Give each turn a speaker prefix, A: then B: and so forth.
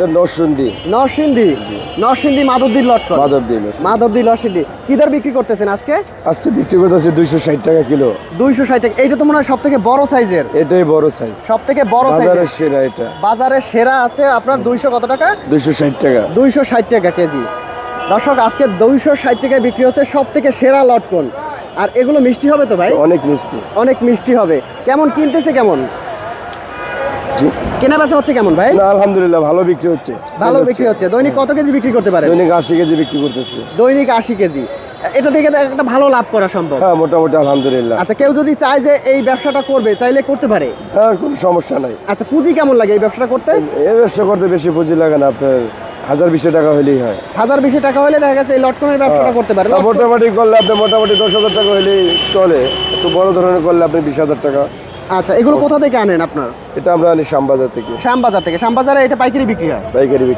A: এটা নরসিংদী।
B: নরসিংদী মাধবদীর লটকন। মাধবদী নরসিংদী কি দর বিক্রি করতেছেন আজকে?
A: আজকে বিক্রি করতেছে 260 টাকা কিলো।
B: 260 টাকা। এইটা তো মনে হয় সবথেকে বড় সাইজের।
A: এটাই বড় সাইজ,
B: সবথেকে বড় সাইজের।
A: বাজারের সেরা এটা।
B: বাজারের সেরা আছে আপনার 200 কত টাকা?
A: 260 টাকা।
B: 260 টাকা কেজি। দর্শক আজকে 260 টাকায় বিক্রি হচ্ছে সবথেকে সেরা লটকন। আর এগুলো মিষ্টি হবে তো ভাই?
A: অনেক মিষ্টি।
B: অনেক মিষ্টি হবে। কেমন কিনতেছে কেমন?
A: জি,
B: কেনা বেচা হচ্ছে কেমন ভাই?
A: না আলহামদুলিল্লাহ ভালো বিক্রি হচ্ছে।
B: ভালো বিক্রি হচ্ছে। দৈনিক কত কেজি বিক্রি করতে পারে?
A: দৈনিক 80 কেজি বিক্রি করতেছে।
B: দৈনিক 80 কেজি। এটা থেকে একটা ভালো লাভ করা সম্ভব।
A: হ্যাঁ মোটামুটি আলহামদুলিল্লাহ।
B: আচ্ছা, কেউ যদি চায় যে এই ব্যবসাটা করবে, চাইলে করতে পারে?
A: হ্যাঁ কোনো সমস্যা নাই।
B: আচ্ছা, পুঁজি কেমন লাগে এই ব্যবসাটা করতে?
A: এই ব্যবসা করতে বেশি পুঁজি লাগে না, আপনার 1020 টাকা হলেই হয়।
B: 1020 টাকা হলে দেখা গেছে এই লটকনের ব্যবসাটা করতে পারে।
A: মোটামুটি করলে আপনি মোটামুটি 10,000 টাকা হলেই চলে। একটু বড় ধরনের করলে আপনি 20,000 টাকা।
B: আচ্ছা, এগুলো কোথা থেকে আনেন আপনার?
A: এটা আমরা আনি শ্যামবাজার থেকে।
B: শ্যামবাজার থেকে। শ্যামবাজারে এটা পাইকারি বিক্রি হয়?
A: পাইকারি।